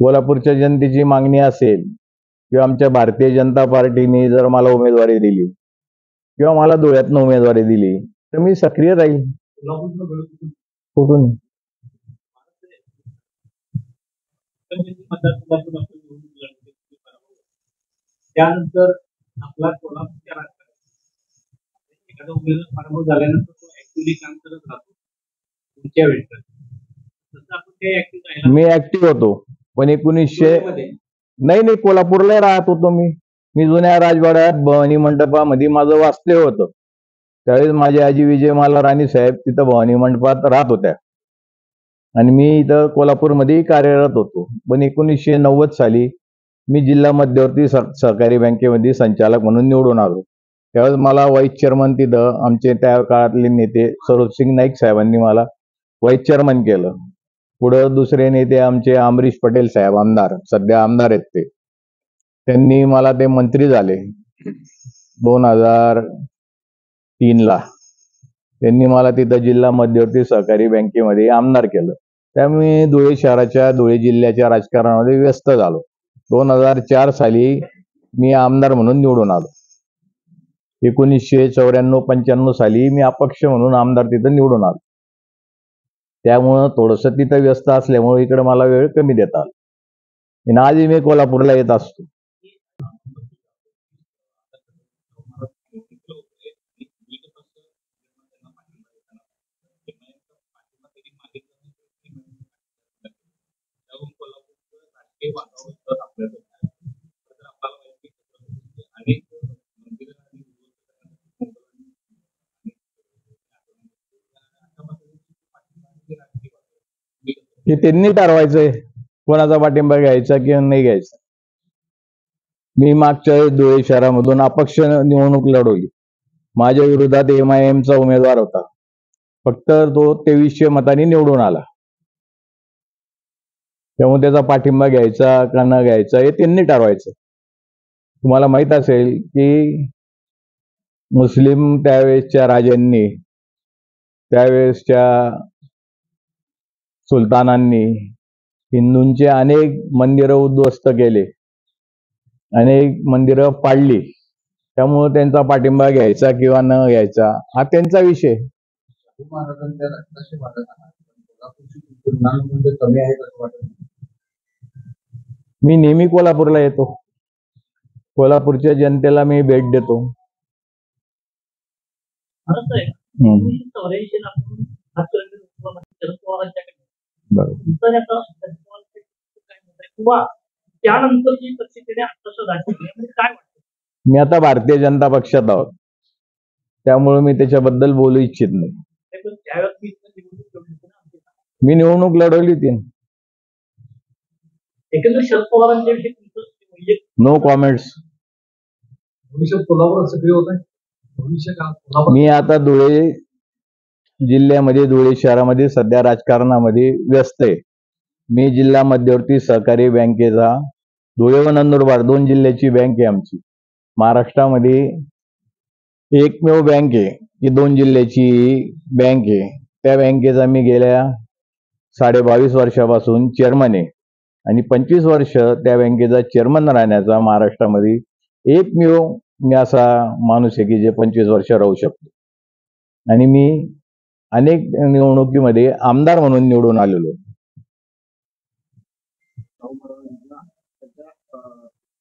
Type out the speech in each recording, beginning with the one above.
कोल्हापूरच्या जनतेची मागणी असेल किंवा आमच्या भारतीय जनता पार्टीने जर मला उमेदवारी दिली किंवा मला धुळ्यातनं उमेदवारी दिली तर मी सक्रिय राहील. कुठून त्यानंतर आपला कोल्हापूरच्या राजकारणात एखादा उमेदवार पराभव झाल्यानंतर तो ऍक्टिव्हली काम करत राहतो तुमच्या वेळेस. तसं आपण काही ऍक्टिव्ह राहिला? मी ऍक्टिव्ह होतो पण 1900 नाही कोल्हापूरला राहत होतो मी जुन्या राजवाड्यात भवानी मंडपामध्ये माझं वास्तव्य होतं. त्यावेळेस माझी आजी विजयमाला राणी साहेब तिथं भवानी मंडपात राहत होत्या आणि मी इथं कोल्हापूरमध्ये कार्यरत होतो. पण 1990 साली मी जिल्हा मध्यवर्ती सहकारी बँकेमध्ये संचालक म्हणून निवडून आलो. त्यावेळेस मला व्हाईस चेअरमन तिथं आमचे त्या काळातले नेते सरोजसिंग नाईक साहेबांनी मला व्हाईस चेअरमन केलं. पुढं दुसरे नेते आमचे अमरीश पटेल साहेब आमदार, सध्या आमदार आहेत ते, त्यांनी मला ते मंत्री झाले 2003ला. त्यांनी मला तिथं जिल्हा मध्यवर्ती सहकारी बँकेमध्ये आमदार केलं. त्यामुळे धुळे शहराच्या धुळे जिल्ह्याच्या राजकारणामध्ये व्यस्त झालो. 2004 साली मी आमदार म्हणून निवडून आलो. 1994-95 साली मी अपक्ष म्हणून आमदार तिथं निवडून आलो. त्यामुळं थोडंसं तिथं व्यस्त असल्यामुळे इकडे मला वेळ कमी देता आला. आजही मी कोल्हापूरला येत असतो. की त्यांनी ठरवायचंय कोणाचा पाठिंबा घ्यायचा किंवा नाही घ्यायचा. मी मागच्या धुळे शहरामधून अपक्ष निवडणूक लढवली. माझ्या विरोधात MIMचा उमेदवार होता, फक्त तो 2300 मतांनी निवडून आला. त्यामुळे त्याचा पाठिंबा घ्यायचा का न घ्यायचा हे त्यांनी ठरवायचं. तुम्हाला माहित असेल की मुस्लिम त्यावेळेसच्या राजांनी, त्यावेळेसच्या सुलतानांनी हिंदूंचे अनेक मंदिरं उद्ध्वस्त केले, अनेक मंदिरं पाडली. त्यामुळे त्यांचा पाठिंबा घ्यायचा किंवा न घ्यायचा हा त्यांचा विषय. मी नेहमी कोल्हापूरला येतो. कोल्हापूरच्या जनतेला मी भेट देतो. मी आता भारतीय जनता पक्षात आहोत, त्यामुळे मी त्याच्याबद्दल बोलू इच्छित नाही. मी निवडणूक लढवली होती. शरद पवारांच्या विषयी नो कॉमेंट्स. मी आता धुळे जिल्ह्यामध्ये, धुळे शहरामध्ये सध्या राजकारणामध्ये व्यस्त आहे. मी जिल्हा मध्यवर्ती सहकारी बँकेचा, धुळे व नंदुरबार 2 जिल्ह्याची बँक आहे आमची. महाराष्ट्रामध्ये एकमेव बँक आहे की 2 जिल्ह्याची बँक आहे. त्या बँकेचा मी गेल्या 22.5 वर्षापासून चेअरमन आहे आणि 25 वर्ष त्या बँकेचा चेअरमन राहण्याचा महाराष्ट्रामध्ये एकमेव मी असा माणूस आहे की जे 25 वर्ष राहू शकतो. आणि मी अनेक निवडणुकीमध्ये आमदार म्हणून निवडून आलेलो.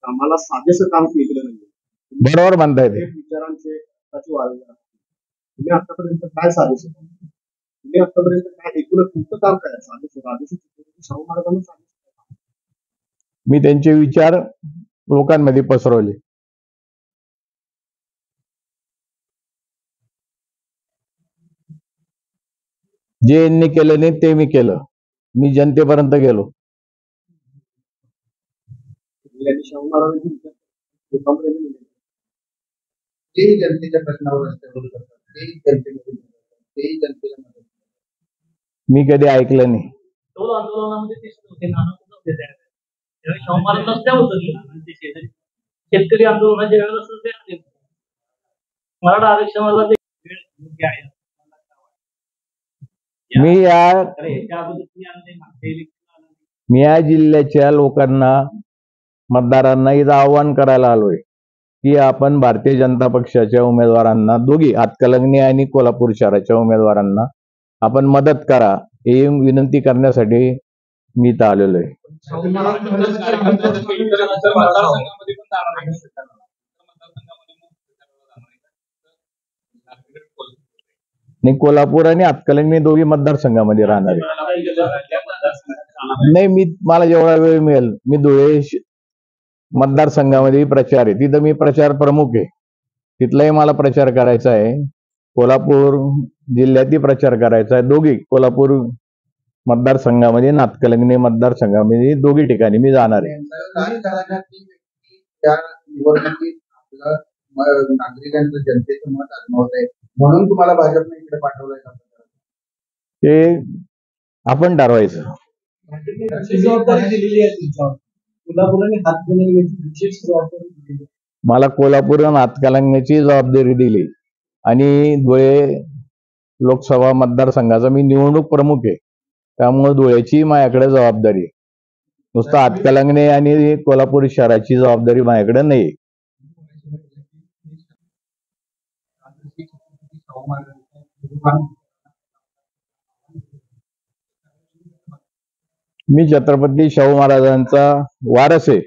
आम्हाला साधेसं काम केलं नाही. बरोबर म्हणताय ते. विचारांचे तुम्ही आतापर्यंत काय साधेसं, तुम्ही आतापर्यंत काय एकूणच तुमचं काम काय शाहू महाराजांना सांगितलं. मी त्यांचे विचार लोकांमध्ये पसरवले. जे यांनी केलं नाही ते मी केलं. मी जनतेपर्यंत गेलो. शाहू महाराजांची जनतेच्या प्रश्नावर मी कधी ऐकलं नाही. शेतकरी आंदोलनाच्या वेळेला मराठा आरक्षणाला मी या मी या जिल्ह्याच्या लोकांना, मतदारांना इथं आव्हान करायला आलोय की आपण भारतीय जनता पक्षाच्या उमेदवारांना, दोघी हातकलंगणी आणि कोल्हापूर शहराच्या उमेदवारांना आपण मदत करा, ही विनंती करण्यासाठी मी इथं आलेलो आहे. नाही, कोल्हापूर आणि हातकलंगणी दोघी मतदारसंघामध्ये राहणार आहे. नाही, मला जेवढा वेळ मिळेल मी धुळे मतदारसंघामध्ये प्रचार आहे, तिथं मी प्रचार प्रमुख आहे, तिथलाही मला प्रचार करायचा आहे. कोल्हापूर जिल्ह्यातही प्रचार करायचा आहे. दोघी कोल्हापूर मतदारसंघामध्ये, हातकलंगणी मतदारसंघामध्ये दोघी ठिकाणी मी जाणार आहे. नागरिकांचं जनतेचं मत आजमावत आहे म्हणून तुम्हाला भाजपने इकडे पाठवलंय का? ते आपण ठरवायचं. जबाबदारी दिलेली आहे तुमच्यावर. कोल्हापूर आणि हातकलंगणीची विशेष जबाबदारी दिलेली आहे. मला कोल्हापूर आणि हातकलंगणीची जबाबदारी दिली आणि धुळे लोकसभा मतदारसंघाचा मी निवडणूक प्रमुख आहे, त्यामुळे धुळ्याची माझ्याकडे जबाबदारी आहे. नुसतं हातकलंगणी आणि कोल्हापूर शहराची जबाबदारी माझ्याकडे नाही. मी छत्रपती शाहू महाराजांचा वारस आहे,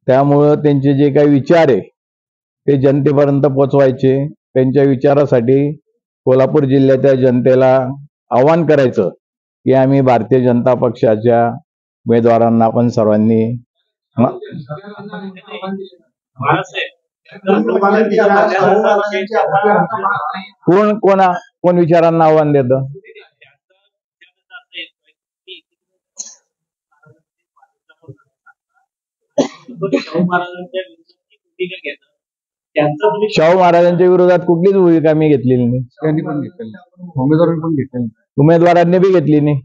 त्यामुळं त्यांचे जे काही विचार आहे ते जनतेपर्यंत पोचवायचे. त्यांच्या विचारासाठी कोल्हापूर जिल्ह्याच्या जनतेला आवाहन करायचं की आम्ही भारतीय जनता पक्षाच्या उमेदवारांना आपण सर्वांनी कोण विचारांना आव्हान देतं? शाहू महाराजांच्या विरोधात कुठलीच भूमिका मी घेतलेली नाही. त्यांनी पण घेतलेली, उमेदवारांनी पण घेतलेली, उमेदवारांनी बी घेतली नाही.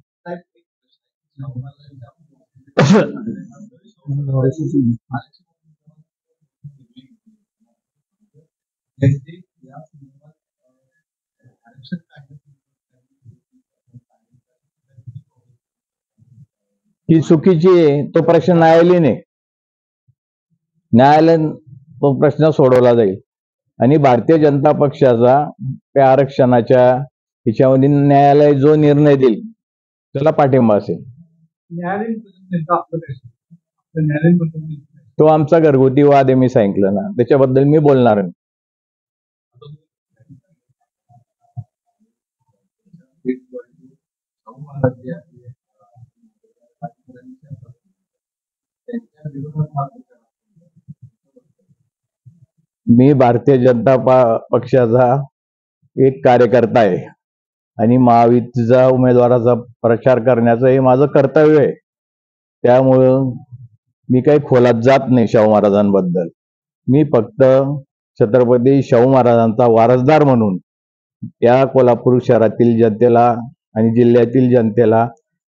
ही चुकीची आहे, तो प्रश्न न्यायालयाने तो प्रश्न सोडवला जाईल आणि भारतीय जनता पक्षाचा त्या आरक्षणाच्या हिच्यामध्ये न्यायालय जो निर्णय देईल त्याला पाठिंबा असेल. तो आमचा घरगुती वाद आहे, मी सांगितलं ना, त्याच्याबद्दल मी बोलणार नाही. मी भारतीय जनता पक्षाचा एक कार्यकर्ता आहे आणि महायुतीचा उमेदवाराचा प्रचार करण्याचं हे माझं कर्तव्य आहे. त्यामुळं मी काही खोलात जात नाही शाहू महाराजांबद्दल. मी फक्त छत्रपती शाहू महाराजांचा वारसदार म्हणून या कोल्हापूर शहरातील जनतेला आणि जिल्ह्यातील जनतेला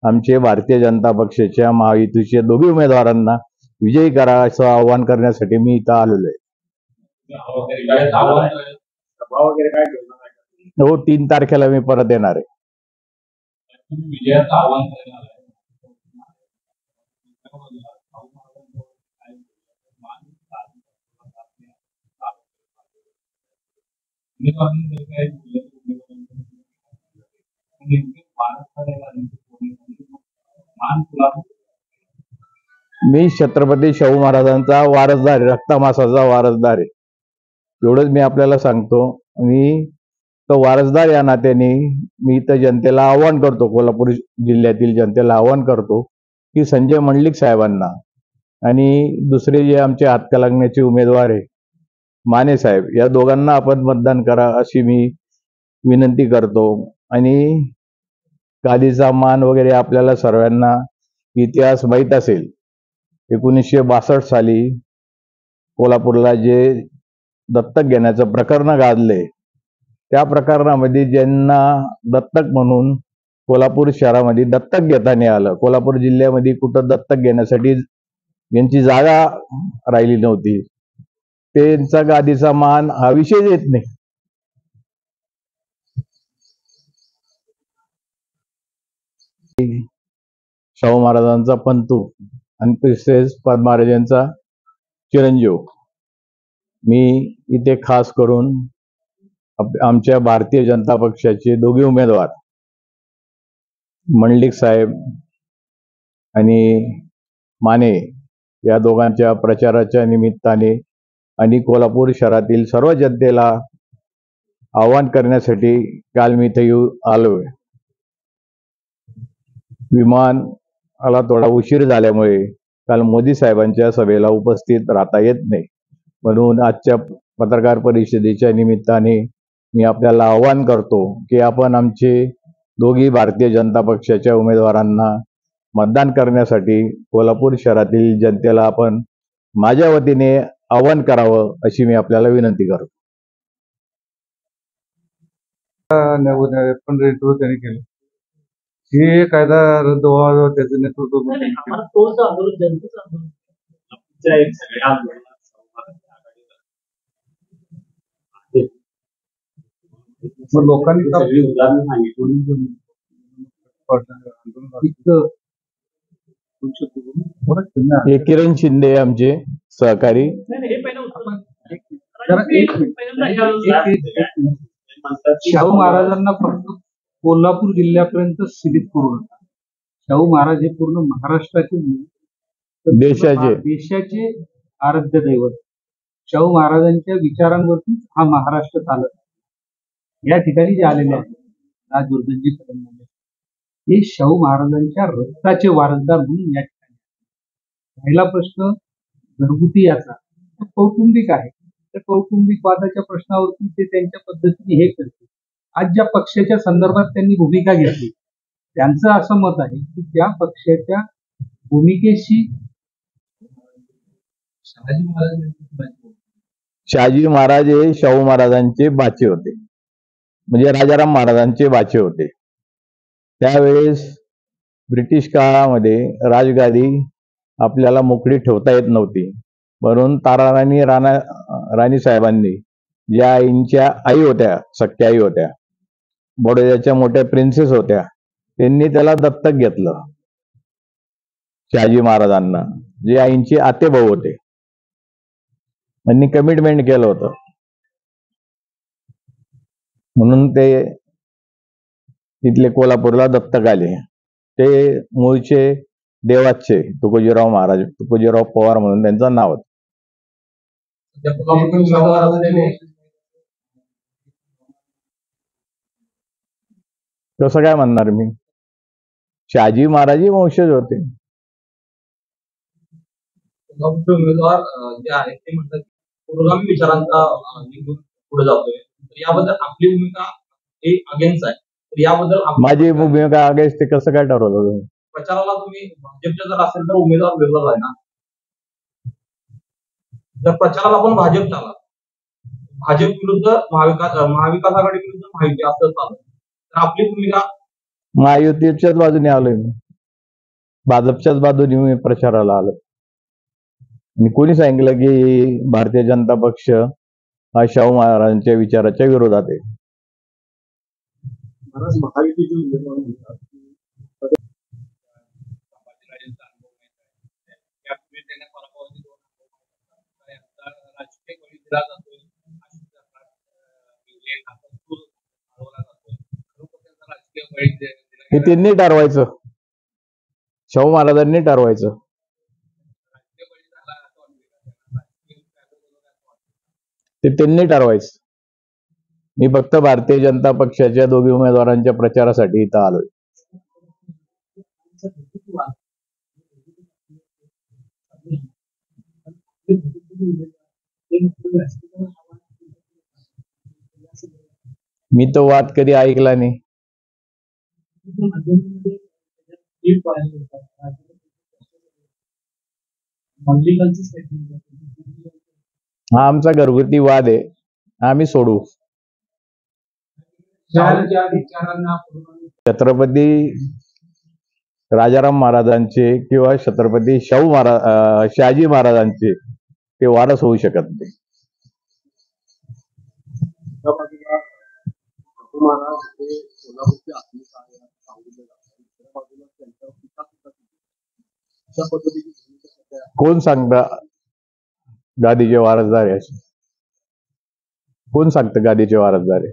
आमचे भारतीय जनता पक्षाच्या महायुतीच्या दोघी उमेदवारांना विजयी करा असं आवाहन करण्यासाठी मी इथं आलेलो आहे. हो, 3 तारखेला मी परत येणार आहे. मी छत्रपती शाहू महाराजांचा वारसदार आहे, रक्तमासाचा वारसदार आहे, एवढंच मी आपल्याला सांगतो. आणि तो वारसदार या नात्याने मी इथं जनतेला आवाहन करतो, कोल्हापूर जिल्ह्यातील जनतेला आवाहन करतो की संजय मंडलिक साहेबांना आणि दुसरे जे आमचे हातकलंगण्याचे उमेदवार आहे माने साहेब, या दोघांना आपण मतदान करा अशी मी विनंती करतो. आणि गादीचा मान वगैरे आपल्याला सर्वांना इतिहास माहीत असेल. 1962 साली कोल्हापूरला जे दत्तक घेण्याचं प्रकरण गाजले, त्या प्रकरणामध्ये ज्यांना दत्तक म्हणून कोल्हापूर शहरामध्ये दत्तक घेता नाही आलं, कोल्हापूर जिल्ह्यामध्ये कुठं दत्तक घेण्यासाठी यांची जागा राहिली नव्हती, त्यांचा गादीचा मान हा विषय येत नाही. शाहू महाराजांचा पंतू आणि तसेच महाराजांचा चिरंजीव. मी इथे खास करून आमच्या भारतीय जनता पक्षाचे दोघे उमेदवार मंडलिक साहेब आणि माने या दोघांच्या प्रचाराच्या निमित्ताने आणि कोल्हापूर शहरातील सर्व जनतेला आवाहन करण्यासाठी काल मी इथे आलोय. विमानाला थोडा उशीर झाल्यामुळे काल मोदी साहेबांच्या सभेला उपस्थित राहता येत नाही, म्हणून आजच्या पत्रकार परिषदेच्या निमित्ताने मी आपल्याला आवाहन करतो की आपण आमचे दोघी भारतीय जनता पक्षाच्या उमेदवारांना मतदान करण्यासाठी कोल्हापूर शहरातील जनतेला आपण माझ्या वतीने आवाहन करावं अशी मी आपल्याला विनंती करतो. पण नेतृत्व त्यांनी केलं. हे कायदा रद्द व्हावा त्याचं नेतृत्व नाही, नाही, आम्हाला तोच आंदोलन, जनतेचं आंदोलन. आमच्या एक सगळ्या आंदोलनात सहभागी आघाडीवर आहेत. मग लोकांनी ही सगळी उदाहरणं सांगितली. हे किरण शिंदे आमचे सहकारी. नाही, नाही, हे पहिलं उत्तर. जरा एक मिनिट. पहिल्यांदा म्हणतात की शाहू महाराजांना फक्त कोल्हापूर जिल्ह्यापर्यंत सीमित करू नका. शाहू महाराज हे पूर्ण महाराष्ट्राचे नाही, तर देशाचे. देशाचे आराध्य दैवत. शाहू महाराजांच्या विचारांवरती हा महाराष्ट्र चालत आहे. या ठिकाणी जे आलेले आहेत राजवर्धनजी कदम हे शाहू महाराजांच्या रक्ताचे वारसदार म्हणून या ठिकाणी. पहिला प्रश्न घरगुती याचा तो कौटुंबिक आहे. त्या कौटुंबिक वादाच्या प्रश्नावरती ते त्यांच्या पद्धतीने हे करते. आज ज्या पक्षाच्या संदर्भात त्यांनी भूमिका घेतली त्यांचं असं मत आहे की त्या पक्षाच्या भूमिकेशी शहाजी महाराज हे शाहू महाराजांचे बाचे होते, म्हणजे राजाराम महाराजांचे बाचे होते. त्यावेळेस ब्रिटिश काळामध्ये राजगादी आपल्याला मोकळी ठेवता येत नव्हती, म्हणून ताराराणी राणी साहेबांनी ज्या आईंच्या आई होत्या, सख्या आई होत्या, बडोद्याच्या मोठ्या प्रिन्सेस होत्या, त्यांनी त्याला दत्तक घेतलं. शहाजी महाराजांना जे आईंचे आतेभाऊ होते त्यांनी कमिटमेंट केलं होतं, म्हणून ते तिथले कोल्हापूरला दत्तक आले. ते मूळचे देवाचे तुकोजीराव महाराज, तुकोजीराव पवार म्हणून त्यांचं नाव होतं. कसं काय म्हणणार मी, शहाजी महाराज वंशज होते. उमेदवार जे आहेत ते म्हणतात पुरोगामी विचारांचा निघून पुढे जातोय, तर याबद्दल आपली भूमिका हे अगेन्स्ट आहे. तर याबद्दल माझी भूमिका अगेन्स्ट ते कसं काय ठरवलं तुम्ही? प्रचाराला तुम्ही भाजपच्या जर असेल तर उमेदवार वेगळाच आहे ना. जर प्रचाराला आपण भाजपच्या आला, भाजप विरुद्ध महाविकास आघाडी विरुद्ध माहिती असं चालू, तर आपली भूमिका महायुतीच्याच बाजूने आलोय मी, भाजपच्याच बाजूने मी प्रचाराला आलो. आणि कोणी सांगितलं की भारतीय जनता पक्ष हा शाहू महाराजांच्या विचाराच्या विरोधात आहे? महायुतीचे उमेदवार म्हणतात हे त्यांनी ठरवायचं, शाहू महाराजांनी ठरवायचं. ते त्यांनी ठरवायचं. मी फक्त भारतीय जनता पक्षाच्या दोघी उमेदवारांच्या प्रचारासाठी इथं आलोय. मी तो वाद कधी ऐकला नाही. हा आमचा घरगुती वाद आहे, आम्ही सोडू. छत्रपती राजाराम महाराजांचे किंवा छत्रपती शहाजी महाराजांचे ते वारस होऊ शकत नाही. महाराज हे कोल्हापूरचे आत्मिक आहे असं सांगितलं जातं. दुसऱ्या बाजूला त्यांच्यावर टीका सुद्धा केली. अशा पद्धतीची भूमिका सध्या कोण सांगता गादीचे वारसदार आहे असे? कोण सांगतं गादीचे वारसदार आहे?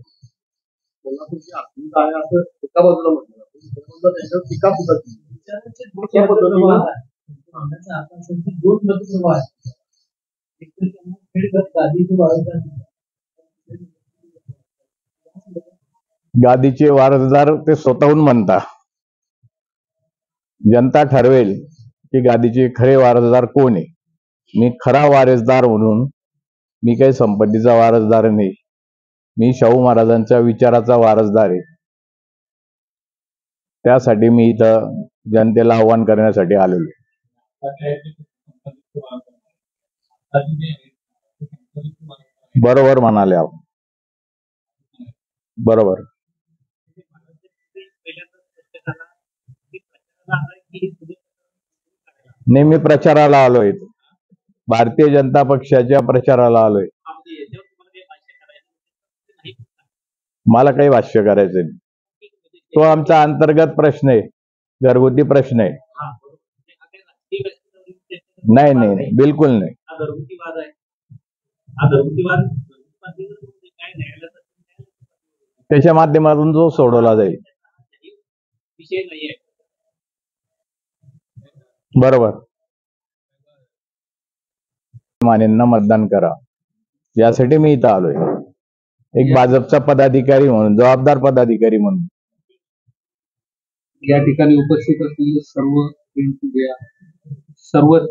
कोल्हापूरची अस्मिता आहे असं एका बाजूला म्हटलं जातं, दुसऱ्या बाजूला त्यांच्यावर टीका सुद्धा केली. अशा पद्धतीनं सांगण्याचा अर्थ असा की दोन प्रतिमा आहेत. एक तर त्यांना खेळगत गादीचे वारसदार गादीचे वारसदार ते स्वतःहून म्हणता. जनता ठरवेल की गादीचे खरे वारसदार कोण आहे. मी खरा वारसदार म्हणून मी काही संपत्तीचा वारसदार नाही. मी शाहू महाराजांच्या विचाराचा वारसदार आहे. त्यासाठी मी इथं जनतेला आव्हान करण्यासाठी आलेलो आहे. बरोबर म्हणाले आपण. बरोबर. नाही, मी प्रचाराला आलोय. भारतीय जनता पक्षाच्या प्रचाराला आलोय. मला काही भाष्य करायचं नाही. तो आमचा अंतर्गत प्रश्न आहे, घरगुती प्रश्न आहे. नाही नाही नाही, बिलकुल नाही. घरगुती वाद आहे. हा घरगुती वाद काय न्यायालयाचा त्याच्या माध्यमातून जो सोडवला जाईल. विषय नाहीये. बरोबर. मान्यांना मतदान करा यासाठी मी इथं आलोय. एक भाजपचा पदाधिकारी म्हणून, जबाबदार पदाधिकारी म्हणून. या ठिकाणी उपस्थित असलेले सर्वच